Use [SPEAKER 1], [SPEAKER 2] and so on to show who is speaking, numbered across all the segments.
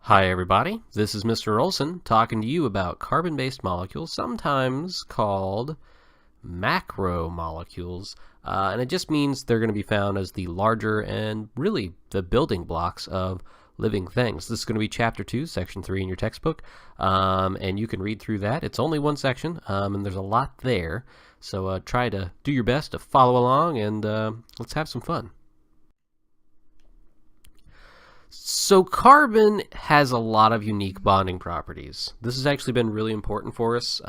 [SPEAKER 1] Hi everybody, this is Mr. Olson talking to you about carbon-based molecules, sometimes called macromolecules, and it just means they're going to be found as the larger and really the building blocks of living things. This is going to be Chapter 2, Section 3 in your textbook, and you can read through that. It's only one section, and there's a lot there, so try to do your best to follow along, and let's have some fun. So carbon has a lot of unique bonding properties. This has actually been really important for us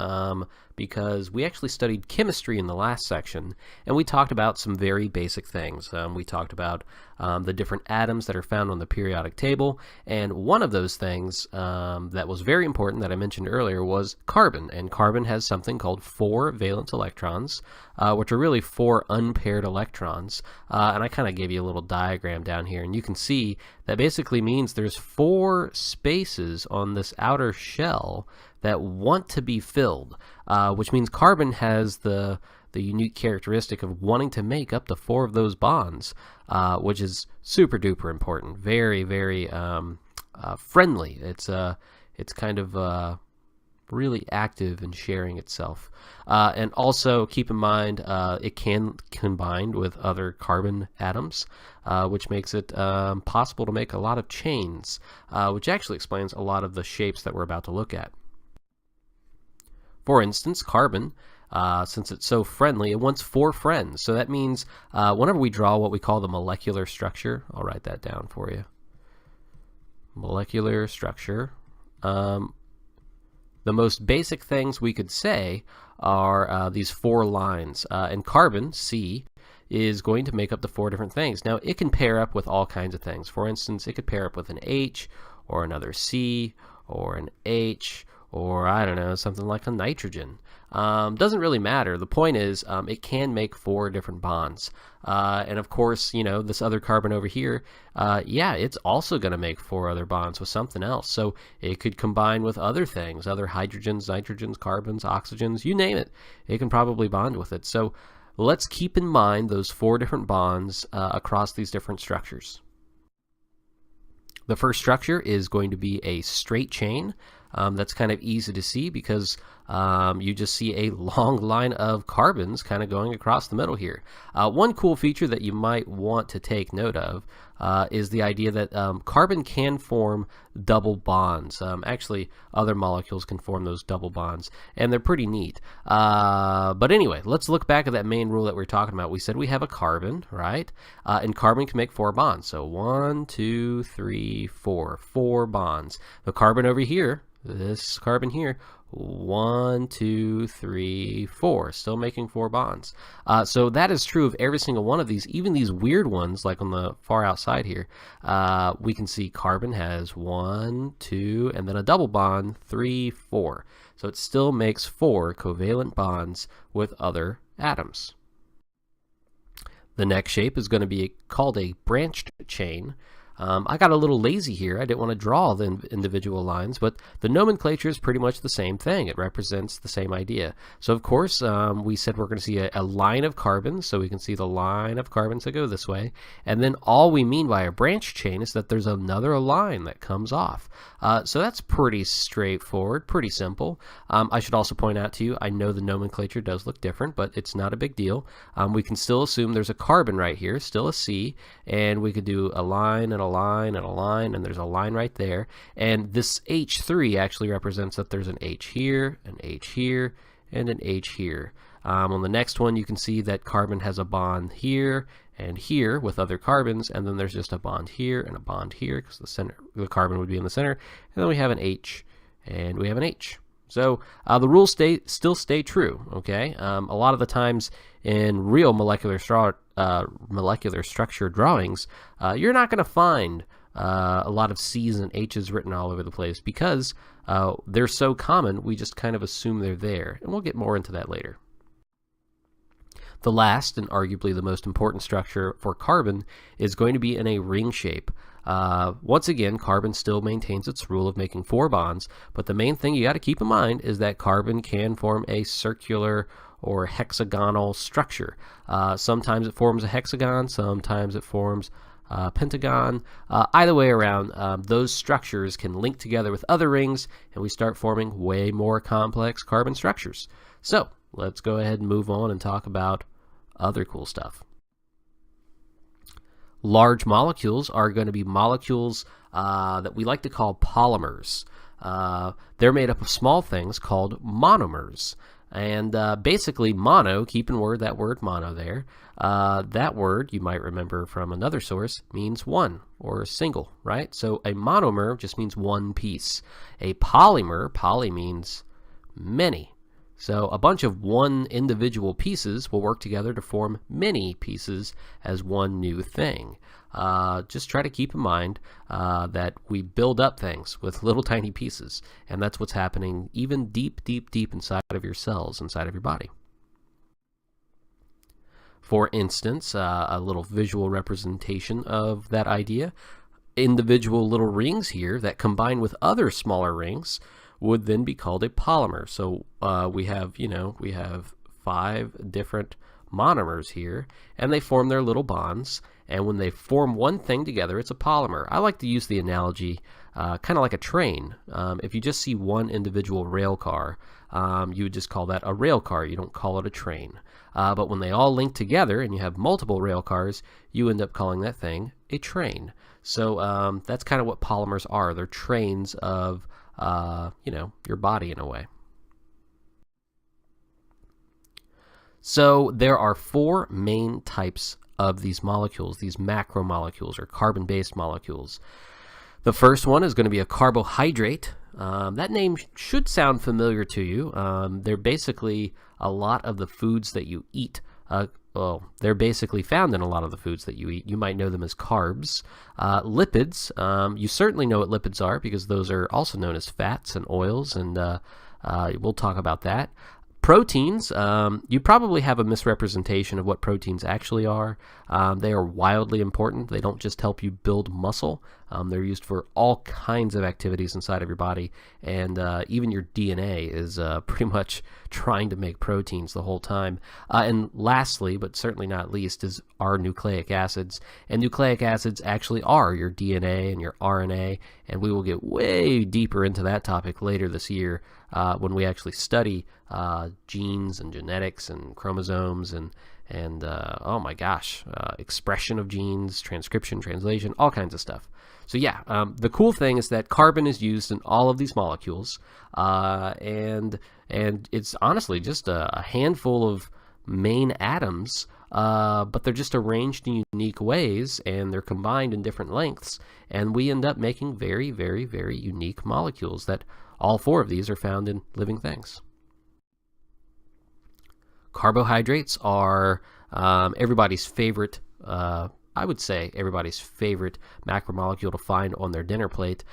[SPEAKER 1] because we actually studied chemistry in the last section, and we talked about some very basic things. We talked about the different atoms that are found on the periodic table, and one of those things that was very important that I mentioned earlier was carbon, and carbon has something called 4 valence electrons, which are really 4 unpaired electrons, and I kind of gave you a little diagram down here, and you can see that basically means there's 4 spaces on this outer shell that want to be filled, which means carbon has the unique characteristic of wanting to make up to 4 of those bonds, which is super duper important. Very, very friendly. It's kind of really active in sharing itself. And also keep in mind it can combine with other carbon atoms, which makes it possible to make a lot of chains, which actually explains a lot of the shapes that we're about to look at. For instance, carbon, since it's so friendly, it wants 4 friends. So that means whenever we draw what we call the molecular structure, I'll write that down for you. Molecular structure. The most basic things we could say are these 4 lines. And carbon, C, is going to make up the 4 different things. Now, it can pair up with all kinds of things. For instance, it could pair up with an H, or another C, or an H, or I don't know, something like a nitrogen. Doesn't really matter. The point is it can make 4 different bonds. And of course, you know, this other carbon over here, yeah, it's also going to make 4 other bonds with something else. So it could combine with other things, other hydrogens, nitrogens, carbons, oxygens, you name it. It can probably bond with it. So let's keep in mind those 4 different bonds across these different structures. The first structure is going to be a straight chain. That's kind of easy to see because you just see a long line of carbons kind of going across the middle here. One cool feature that you might want to take note of is the idea that carbon can form double bonds. Actually, other molecules can form those double bonds, and they're pretty neat. But anyway, let's look back at that main rule that we were talking about. We said we have a carbon, right? And carbon can make 4 bonds. So 1, 2, 3, 4. 4 bonds. The carbon over here, this carbon here, 1, 2, 3, 4, still making 4 bonds. So that is true of every single one of these, even these weird ones like on the far outside here. We can see carbon has 1, 2, and then a double bond, 3, 4. So it still makes 4 covalent bonds with other atoms. The next shape is going to be called a branched chain. I got a little lazy here. I didn't want to draw the individual lines, but the nomenclature is pretty much the same thing. It represents the same idea. So, of course, we said we're going to see a line of carbons, so we can see the line of carbons that go this way. And then all we mean by a branch chain is that there's another line that comes off. So that's pretty straightforward, pretty simple. I should also point out to you, I know the nomenclature does look different, but it's not a big deal. We can still assume there's a carbon right here, still a C, and we could do a line and a line and a line, and there's a line right there. And this H3 actually represents that there's an H here, an H here, and an H here. On the next one, you can see that carbon has a bond here and here with other carbons, and then there's just a bond here and a bond here because the carbon would be in the center. And then we have an H, and we have an H. So the rules still stay true, okay? A lot of the times in real molecular structure drawings, you're not going to find a lot of C's and H's written all over the place because they're so common, we just kind of assume they're there. And we'll get more into that later. The last, and arguably the most important structure for carbon, is going to be in a ring shape. Once again, carbon still maintains its rule of making 4 bonds, but the main thing you got to keep in mind is that carbon can form a circular or hexagonal structure. Sometimes it forms a hexagon, sometimes it forms pentagon. Either way around, those structures can link together with other rings, and we start forming way more complex carbon structures. So let's go ahead and move on and talk about other cool stuff. Large molecules are going to be molecules that we like to call polymers. They're made up of small things called monomers. And basically, mono, keep in word that word mono there, that word, you might remember from another source, means one or single, right? So a monomer just means one piece. A polymer, poly means many. So a bunch of one individual pieces will work together to form many pieces as one new thing. Just try to keep in mind that we build up things with little tiny pieces, and that's what's happening even deep, deep, deep inside of your cells, inside of your body. For instance, a little visual representation of that idea, individual little rings here that combine with other smaller rings would then be called a polymer. So we have 5 different monomers here, and they form their little bonds, and when they form one thing together, it's a polymer. I like to use the analogy kind of like a train. If you just see one individual rail car, you would just call that a rail car. You don't call it a train. But when they all link together and you have multiple rail cars, you end up calling that thing a train. So that's kind of what polymers are. They're trains of your body in a way. So there are 4 main types of these molecules, these macromolecules or carbon-based molecules. The first one is going to be a carbohydrate. That name should sound familiar to you. They're basically a lot of the foods that you eat. They're basically found in a lot of the foods that you eat. You might know them as carbs. Lipids, you certainly know what lipids are because those are also known as fats and oils, and we'll talk about that. Proteins, you probably have a misrepresentation of what proteins actually are. They are wildly important. They don't just help you build muscle. They're used for all kinds of activities inside of your body, and even your DNA is pretty much trying to make proteins the whole time. And lastly, but certainly not least, is our nucleic acids. And nucleic acids actually are your DNA and your RNA, and we will get way deeper into that topic later this year when we actually study genes and genetics and chromosomes and oh my gosh, expression of genes, transcription, translation, all kinds of stuff. So yeah, the cool thing is that carbon is used in all of these molecules, and it's honestly just a handful of main atoms, but they're just arranged in unique ways, and they're combined in different lengths, and we end up making very, very, very unique molecules that all 4 of these are found in living things. Carbohydrates are everybody's favorite, I would say everybody's favorite macromolecule to find on their dinner plate.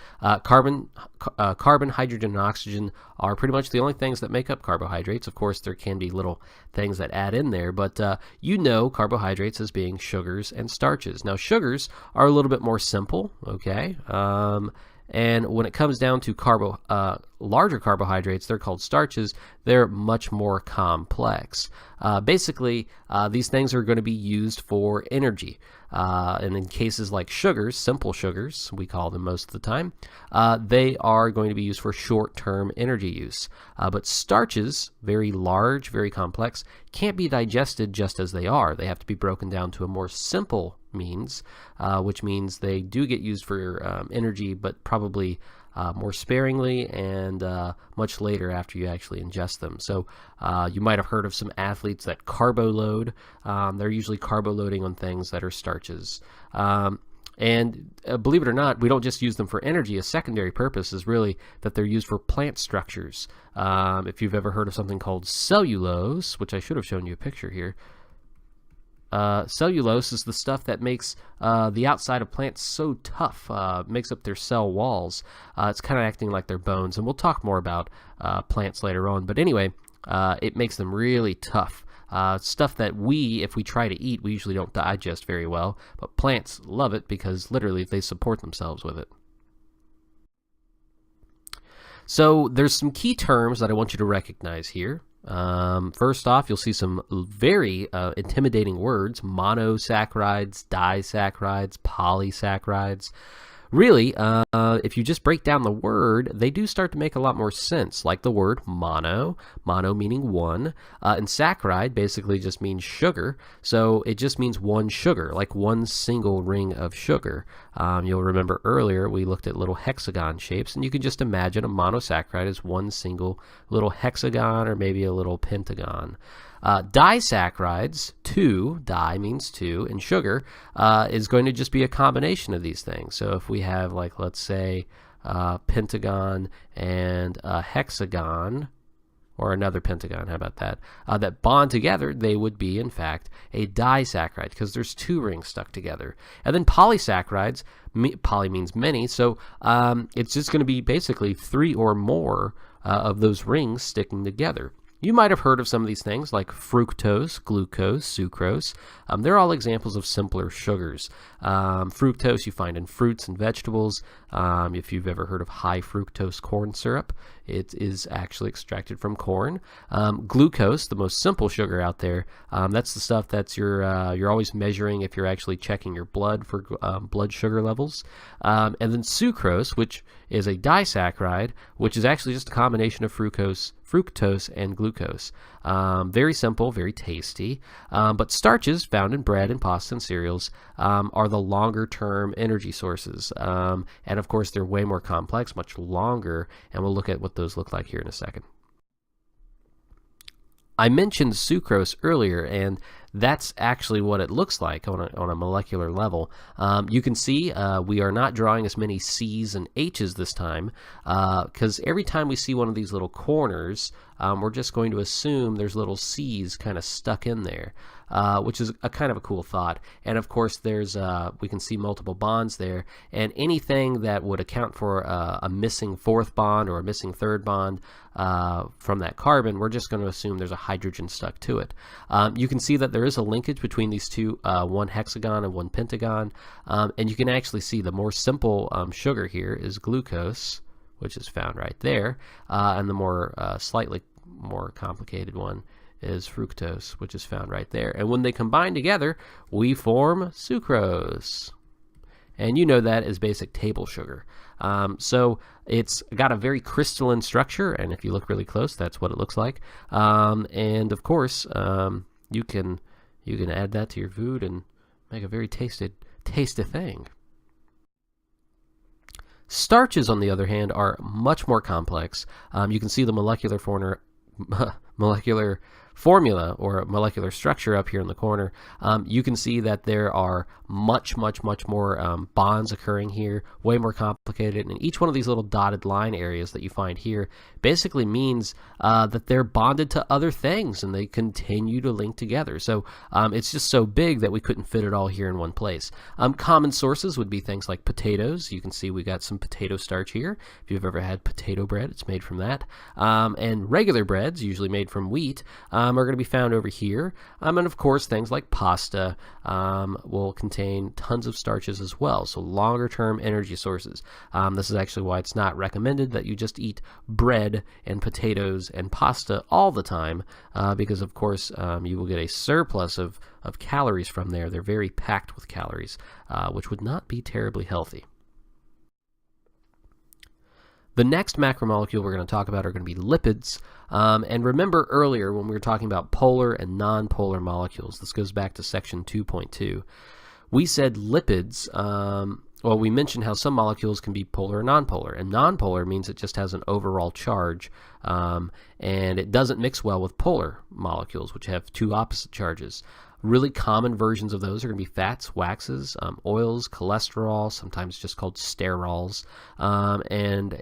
[SPEAKER 1] Carbon, hydrogen, and oxygen are pretty much the only things that make up carbohydrates. Of course, there can be little things that add in there, but you know carbohydrates as being sugars and starches. Now, sugars are a little bit more simple, okay? And when it comes down to larger carbohydrates, they're called starches. They're much more complex. Basically, these things are going to be used for energy. And in cases like sugars, simple sugars, we call them most of the time, they are going to be used for short-term energy use. But starches, very large, very complex, can't be digested just as they are. They have to be broken down to a more simple means, which means they do get used for energy, but probably more sparingly and much later after you actually ingest them. So you might have heard of some athletes that carbo load. They're usually carbo loading on things that are starches. And believe it or not, we don't just use them for energy. A secondary purpose is really that they're used for plant structures. If you've ever heard of something called cellulose, which I should have shown you a picture here, cellulose is the stuff that makes the outside of plants so tough, makes up their cell walls. It's kind of acting like their bones, and we'll talk more about plants later on. But anyway, it makes them really tough. Stuff that if we try to eat, we usually don't digest very well, but plants love it because literally they support themselves with it. So there's some key terms that I want you to recognize here. First off, you'll see some very intimidating words: monosaccharides, disaccharides, polysaccharides. Really, if you just break down the word, they do start to make a lot more sense, like the word mono meaning one, and saccharide basically just means sugar, so it just means one sugar, like one single ring of sugar. You'll remember earlier we looked at little hexagon shapes, and you can just imagine a monosaccharide as one single little hexagon or maybe a little pentagon. Disaccharides, two, di means two, and sugar is going to just be a combination of these things. So if we have, like, let's say, pentagon and a hexagon, or another pentagon, how about that, that bond together, they would be, in fact, a disaccharide, because there's two rings stuck together. And then polysaccharides, poly means many, so it's just going to be basically three or more of those rings sticking together. You might have heard of some of these things like fructose, glucose, sucrose. They're all examples of simpler sugars. Fructose you find in fruits and vegetables. If you've ever heard of high fructose corn syrup, it is actually extracted from corn. Glucose, the most simple sugar out there, that's the stuff that's you're always measuring if you're actually checking your blood for blood sugar levels. And then sucrose, which is a disaccharide, which is actually just a combination of fructose and glucose. Very simple, very tasty. But starches found in bread and pasta and cereals are the longer-term energy sources. And of course, they're way more complex, much longer, and we'll look at what those look like here in a second. I mentioned sucrose earlier, and that's actually what it looks like on a molecular level. You can see we are not drawing as many C's and H's this time, because every time we see one of these little corners, we're just going to assume there's little C's kind of stuck in there, which is a kind of a cool thought. And of course, there's we can see multiple bonds there, and anything that would account for a missing fourth bond or a missing third bond from that carbon, we're just going to assume there's a hydrogen stuck to it. You can see that there is a linkage between these two, one hexagon and one pentagon, and you can actually see the more simple sugar here is glucose, which is found right there, and the more slightly more complicated one is fructose, which is found right there. And when they combine together, we form sucrose. And you know that as basic table sugar. So it's got a very crystalline structure, and if you look really close, that's what it looks like. And of course, you can add that to your food and make a very tasty thing. Starches, on the other hand, are much more complex. You can see the molecular formula or molecular structure up here in the corner. You can see that there are much more bonds occurring here, way more complicated, and each one of these little dotted line areas that you find here basically means that they're bonded to other things and they continue to link together. So it's just so big that we couldn't fit it all here in one place. Common sources would be things like potatoes. You can see we got some potato starch here. If you've ever had potato bread, it's made from that. And regular breads, usually made from wheat, are going to be found over here. And of course, things like pasta will contain tons of starches as well, so longer term energy sources. This is actually why it's not recommended that you just eat bread and potatoes and pasta all the time, because of course you will get a surplus of calories from there. They're very packed with calories, which would not be terribly healthy. The next macromolecule we're going to talk about are going to be lipids. And remember earlier when we were talking about polar and nonpolar molecules, this goes back to section 2.2, we said lipids, well, we mentioned how some molecules can be polar or nonpolar, and nonpolar means it just has an overall charge, and it doesn't mix well with polar molecules, which have two opposite charges. Really common versions of those are going to be fats, waxes, oils, cholesterol, sometimes just called sterols, and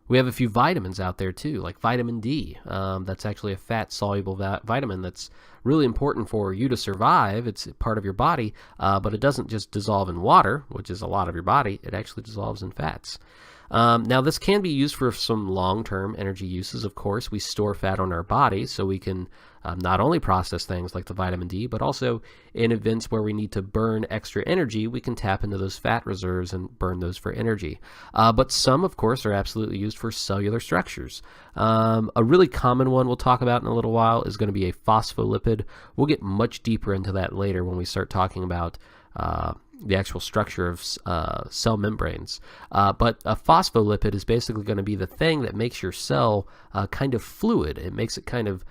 [SPEAKER 1] we have a few vitamins out there too, like vitamin D. That's actually a fat-soluble vitamin that's really important for you to survive. It's part of your body, but it doesn't just dissolve in water, which is a lot of your body. It actually dissolves in fats. Now, this can be used for some long-term energy uses. Of course, we store fat on our body so we can not only process things like the vitamin D, but also in events where we need to burn extra energy, we can tap into those fat reserves and burn those for energy. But some, of course, are absolutely used for cellular structures. A really common one we'll talk about in a little while is going to be a phospholipid. We'll get much deeper into that later when we start talking about the actual structure of cell membranes. But a phospholipid is basically going to be the thing that makes your cell kind of fluid. It makes it kind of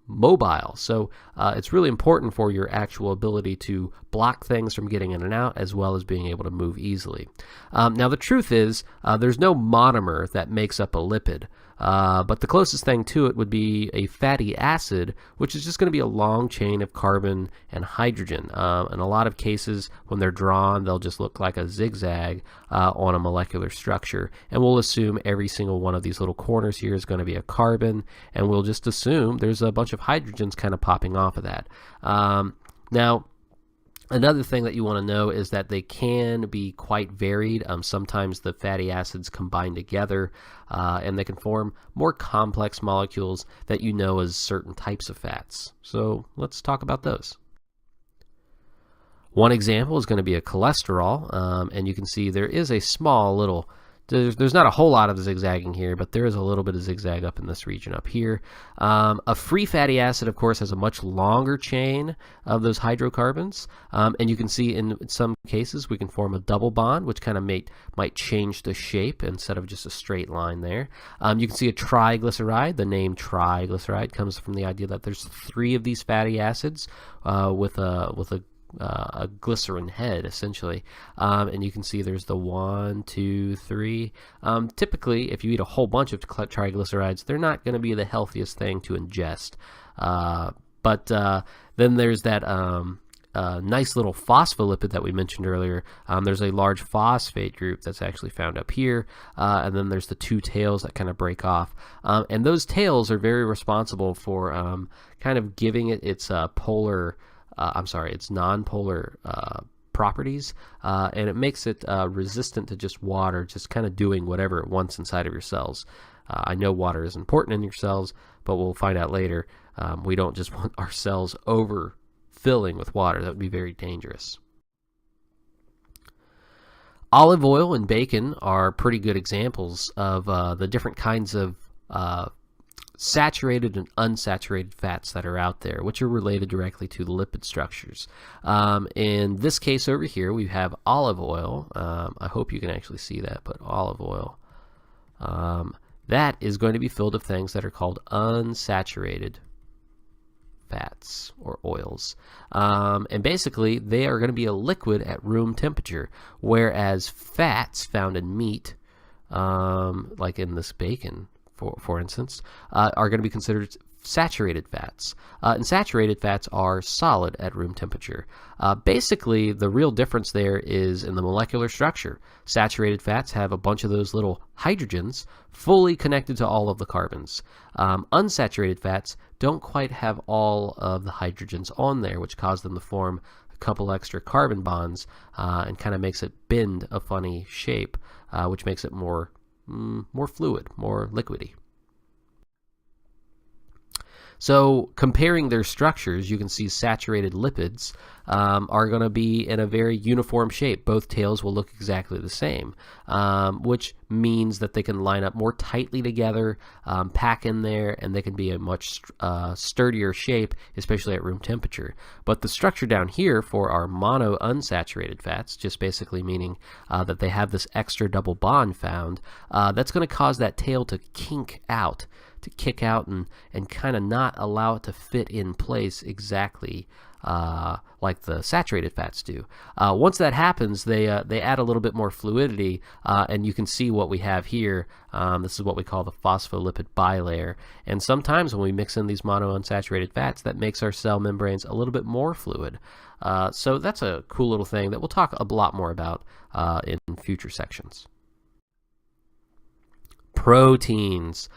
[SPEAKER 1] mobile. So it's really important for your actual ability to block things from getting in and out, as well as being able to move easily. Now, the truth is there's no monomer that makes up a lipid. But the closest thing to it would be a fatty acid, which is just going to be a long chain of carbon and hydrogen. In a lot of cases, when they're drawn, they'll just look like a zigzag on a molecular structure. And we'll assume every single one of these little corners here is going to be a carbon, and we'll just assume there's a bunch of hydrogens kind of popping off of that. Now, another thing that you want to know is that they can be quite varied. Sometimes the fatty acids combine together and they can form more complex molecules that you know as certain types of fats. So let's talk about those. One example is going to be a cholesterol, and you can see there is a small little there's not a whole lot of zigzagging here, but there is a little bit of zigzag up in this region up here. A free fatty acid, of course, has a much longer chain of those hydrocarbons, and you can see in some cases we can form a double bond, which kind of might change the shape instead of just a straight line there. You can see a triglyceride. The name triglyceride comes from the idea that there's 3 of these fatty acids with a glycerin head, essentially, and you can see there's the 1, 2, 3. Typically, if you eat a whole bunch of triglycerides, they're not going to be the healthiest thing to ingest. But then there's that nice little phospholipid that we mentioned earlier. There's a large phosphate group that's actually found up here, and then there's the 2 tails that kind of break off. And those tails are very responsible for kind of giving it its its nonpolar properties, and it makes it resistant to just water, just kind of doing whatever it wants inside of your cells. I know water is important in your cells, but we'll find out later. We don't just want our cells overfilling with water. That would be very dangerous. Olive oil and bacon are pretty good examples of the different kinds of saturated and unsaturated fats that are out there, which are related directly to the lipid structures. In this case over here, we have olive oil. I hope you can actually see that, but olive oil. That is going to be filled with things that are called unsaturated fats or oils. And basically, they are going to be a liquid at room temperature, whereas fats found in meat, like in this bacon, for instance, are going to be considered saturated fats. And saturated fats are solid at room temperature. Basically, the real difference there is in the molecular structure. Saturated fats have a bunch of those little hydrogens fully connected to all of the carbons. Unsaturated fats don't quite have all of the hydrogens on there, which cause them to form a couple extra carbon bonds and kind of makes it bend a funny shape, which makes it more fluid, more liquidy. So comparing their structures, you can see saturated lipids are going to be in a very uniform shape. Both tails will look exactly the same, which means that they can line up more tightly together, pack in there, and they can be a much sturdier shape, especially at room temperature. But the structure down here for our monounsaturated fats, just basically meaning that they have this extra double bond found, that's going to cause that tail to kink out, to kick out and kind of not allow it to fit in place exactly like the saturated fats do. Once that happens, they add a little bit more fluidity, and you can see what we have here. This is what we call the phospholipid bilayer. And sometimes when we mix in these monounsaturated fats, that makes our cell membranes a little bit more fluid. So that's a cool little thing that we'll talk a lot more about in future sections. Proteins.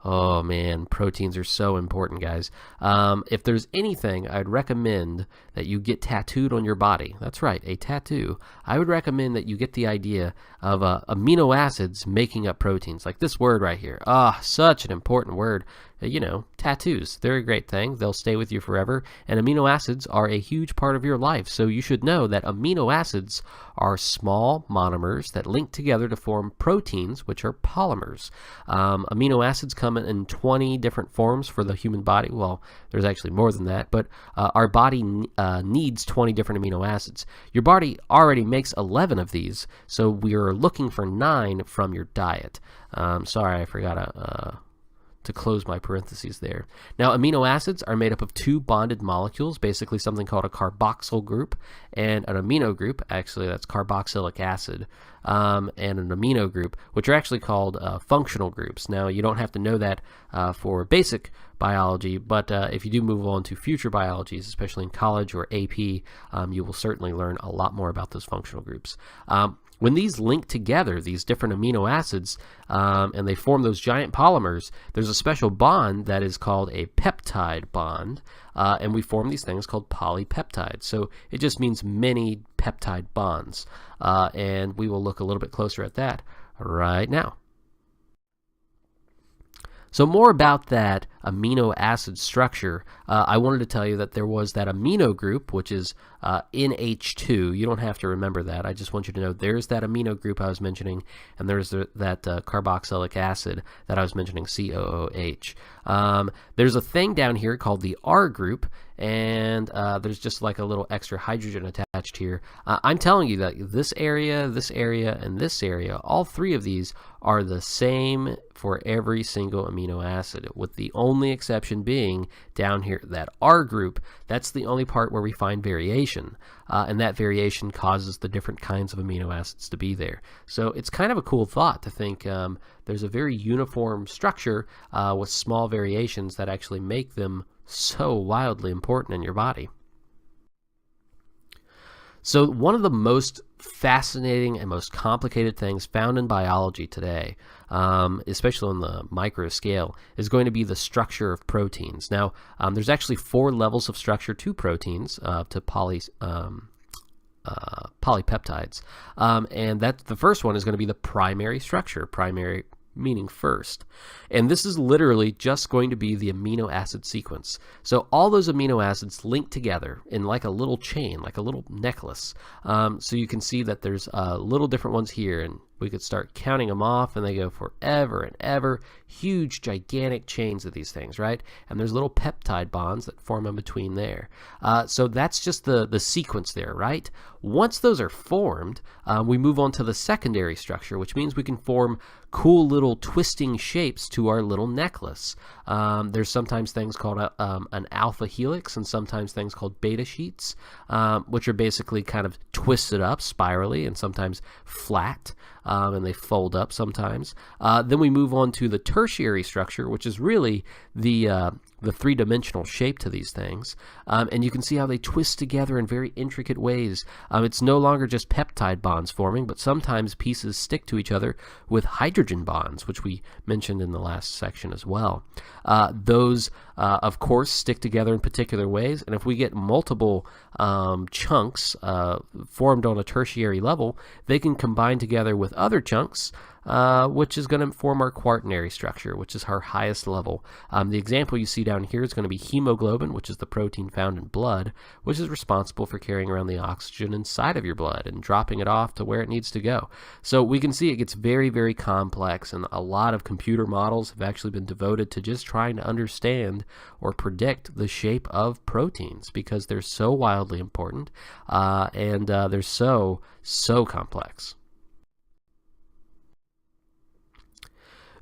[SPEAKER 1] Oh man, proteins are so important, guys. If there's anything I'd recommend that you get tattooed on your body, that's right, a tattoo, I would recommend that you get the idea of amino acids making up proteins, like this word right here. Such an important word. tattoos. They're a great thing. They'll stay with you forever. And amino acids are a huge part of your life. So you should know that amino acids are small monomers that link together to form proteins, which are polymers. Amino acids come in 20 different forms for the human body. Well, there's actually more than that, but our body needs 20 different amino acids. Your body already makes 11 of these, so we're looking for 9 from your diet. Sorry, I forgot to close my parentheses there. Now, amino acids are made up of 2 bonded molecules, basically something called a carboxyl group and an amino group. Actually, that's carboxylic acid, and an amino group, which are actually called functional groups. Now, you don't have to know that for basic biology, but if you do move on to future biologies, especially in college or AP, you will certainly learn a lot more about those functional groups. When these link together, these different amino acids, and they form those giant polymers, there's a special bond that is called a peptide bond, and we form these things called polypeptides. So it just means many peptide bonds, and we will look a little bit closer at that right now. So more about that amino acid structure, I wanted to tell you that there was that amino group, which is NH2. You don't have to remember that. I just want you to know there's that amino group I was mentioning, and there's that carboxylic acid that I was mentioning, COOH. There's a thing down here called the R group, and there's just like a little extra hydrogen attached here. I'm telling you that this area, and this area, all 3 of these are the same for every single amino acid, with the only exception being down here, that R group. That's the only part where we find variation, and that variation causes the different kinds of amino acids to be there. So it's kind of a cool thought to think there's a very uniform structure with small variations that actually make them so wildly important in your body. So one of the most fascinating and most complicated things found in biology today, especially on the micro scale, is going to be the structure of proteins. Now, there's actually 4 levels of structure to proteins, to polypeptides, and that the first one is going to be the primary structure. Primary meaning first. And this is literally just going to be the amino acid sequence. So all those amino acids link together in like a little chain, like a little necklace. So you can see that there's little different ones here, and we could start counting them off, and they go forever and ever. Huge, gigantic chains of these things, right? And there's little peptide bonds that form in between there. So that's just the sequence there, right? Once those are formed, we move on to the secondary structure, which means we can form cool little twisting shapes to our little necklace. There's sometimes things called an alpha helix, and sometimes things called beta sheets, which are basically kind of twisted up spirally and sometimes flat, and they fold up sometimes. Then we move on to the tertiary structure, which is really the 3-dimensional shape to these things. And you can see how they twist together in very intricate ways. It's no longer just peptide bonds forming, but sometimes pieces stick to each other with hydrogen bonds, which we mentioned in the last section as well. Those, of course, stick together in particular ways, and if we get multiple chunks formed on a tertiary level, they can combine together with other chunks, which is going to form our quaternary structure, which is our highest level. The example you see down here is going to be hemoglobin, which is the protein found in blood, which is responsible for carrying around the oxygen inside of your blood and dropping it off to where it needs to go. So we can see it gets very, very complex, and a lot of computer models have actually been devoted to just trying to understand or predict the shape of proteins, because they're so wildly important, and they're so complex.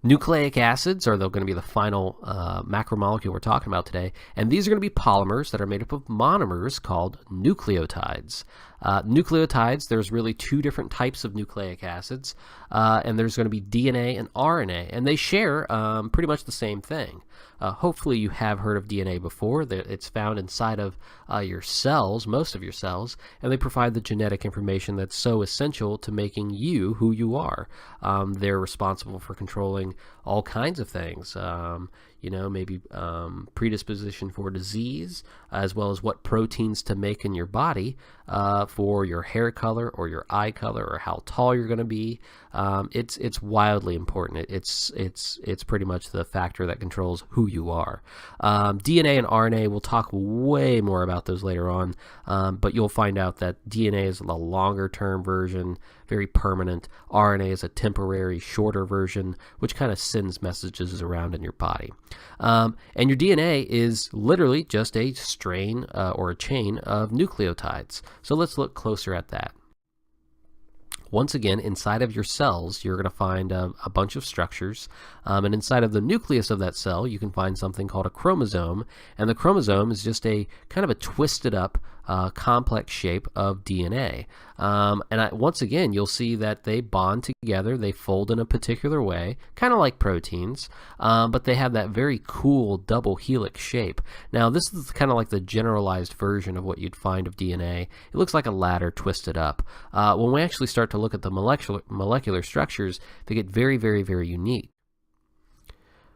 [SPEAKER 1] Nucleic acids are going to be the final macromolecule we're talking about today, and these are going to be polymers that are made up of monomers called nucleotides. Nucleotides, there's really 2 different types of nucleic acids, and there's going to be DNA and RNA, and they share pretty much the same thing. Hopefully you have heard of DNA before. It's found inside of your cells, most of your cells, and they provide the genetic information that's so essential to making you who you are. They're responsible for controlling all kinds of things, maybe predisposition for disease, as well as what proteins to make in your body for your hair color or your eye color or how tall you're going to be. it's wildly important. It's pretty much the factor that controls who you are. DNA and RNA, we'll talk way more about those later on, but you'll find out that DNA is a longer term version, very permanent. RNA is a temporary, shorter version, which kind of sends messages around in your body. And your DNA is literally just a strain or a chain of nucleotides. So let's look closer at that. Once again, inside of your cells, you're going to find a bunch of structures. And inside of the nucleus of that cell, you can find something called a chromosome. And the chromosome is just a kind of a twisted up, complex shape of DNA. Once again, you'll see that they bond together. They fold in a particular way, kind of like proteins, but they have that very cool double helix shape. Now, this is kind of like the generalized version of what you'd find of DNA. It looks like a ladder twisted up. When we actually start to look at the molecular structures, they get very, very, very unique.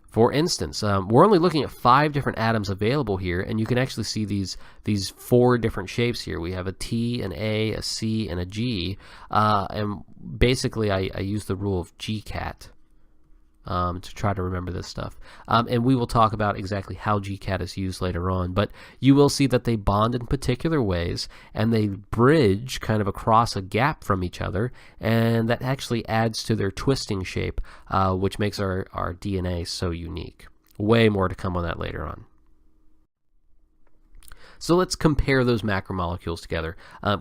[SPEAKER 1] For instance, we're only looking at 5 different atoms available here, and you can actually see these 4 different shapes here. We have a T, an A, a C, and a G, and basically I use the rule of GCAT to try to remember this stuff. And we will talk about exactly how GCAT is used later on, but you will see that they bond in particular ways, and they bridge kind of across a gap from each other, and that actually adds to their twisting shape, which makes our DNA so unique. Way more to come on that later on. So let's compare those macromolecules together.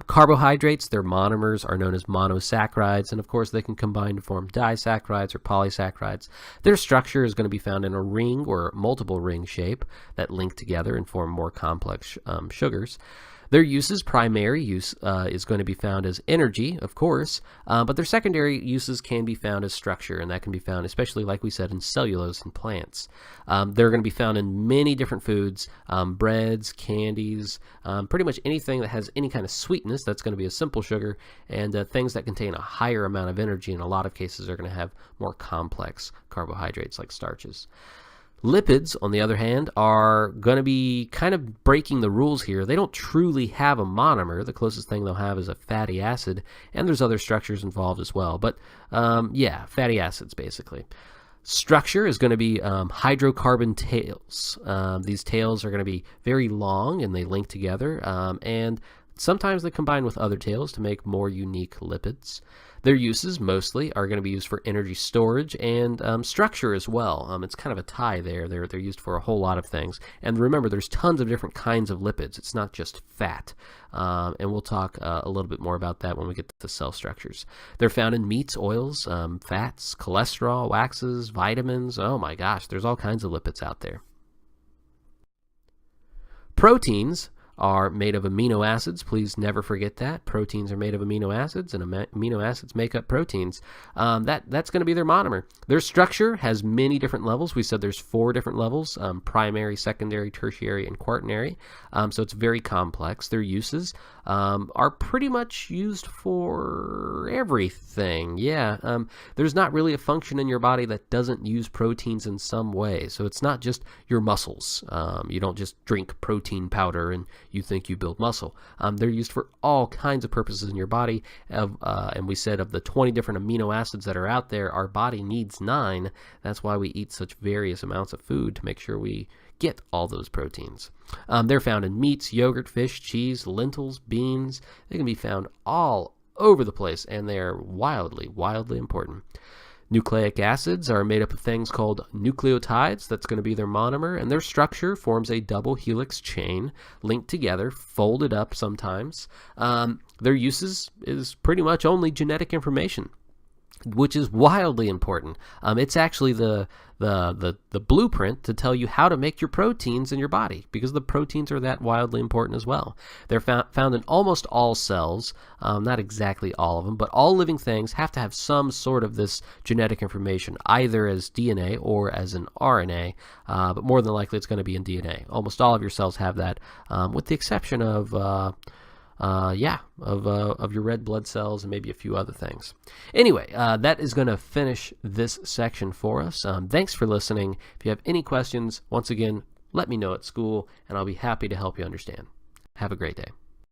[SPEAKER 1] Carbohydrates, their monomers are known as monosaccharides, and of course they can combine to form disaccharides or polysaccharides. Their structure is going to be found in a ring or multiple ring shape that link together and form more complex sugars. Their uses, primary use is going to be found as energy, of course, but their secondary uses can be found as structure, and that can be found, especially like we said, in cellulose in plants. They're going to be found in many different foods, breads, candies, pretty much anything that has any kind of sweetness, that's going to be a simple sugar, and things that contain a higher amount of energy in a lot of cases are going to have more complex carbohydrates like starches. Lipids, on the other hand, are going to be kind of breaking the rules here. They don't truly have a monomer. The closest thing they'll have is a fatty acid, and there's other structures involved as well. But yeah, fatty acids basically. Structure is going to be hydrocarbon tails. These tails are going to be very long, and they link together, and sometimes they combine with other tails to make more unique lipids. Their uses mostly are going to be used for energy storage and structure as well. It's kind of a tie there. They're used for a whole lot of things. And remember, there's tons of different kinds of lipids. It's not just fat. And we'll talk a little bit more about that when we get to the cell structures. They're found in meats, oils, fats, cholesterol, waxes, vitamins. Oh my gosh, there's all kinds of lipids out there. Proteins are made of amino acids. Please never forget that. Proteins are made of amino acids, and amino acids make up proteins. That's going to be their monomer. Their structure has many different levels. We said there's 4 different levels, primary, secondary, tertiary, and quaternary. So it's very complex. Their uses are pretty much used for everything. Yeah, there's not really a function in your body that doesn't use proteins in some way. So it's not just your muscles. You don't just drink protein powder and you think you build muscle. They're used for all kinds of purposes in your body. And we said of the 20 different amino acids that are out there, our body needs 9. That's why we eat such various amounts of food, to make sure we get all those proteins. They're found in meats, yogurt, fish, cheese, lentils, beans. They can be found all over the place, and they're wildly, wildly important. Nucleic acids are made up of things called nucleotides. That's going to be their monomer, and their structure forms a double helix chain linked together, folded up sometimes. Their uses is pretty much only genetic information, which is wildly important. It's actually the blueprint to tell you how to make your proteins in your body, because the proteins are that wildly important as well. They're found in almost all cells, not exactly all of them, but all living things have to have some sort of this genetic information, either as DNA or as an RNA, but more than likely it's going to be in DNA. Almost all of your cells have that, with the exception of your red blood cells and maybe a few other things. Anyway, that is going to finish this section for us. Thanks for listening. If you have any questions, once again, let me know at school, and I'll be happy to help you understand. Have a great day.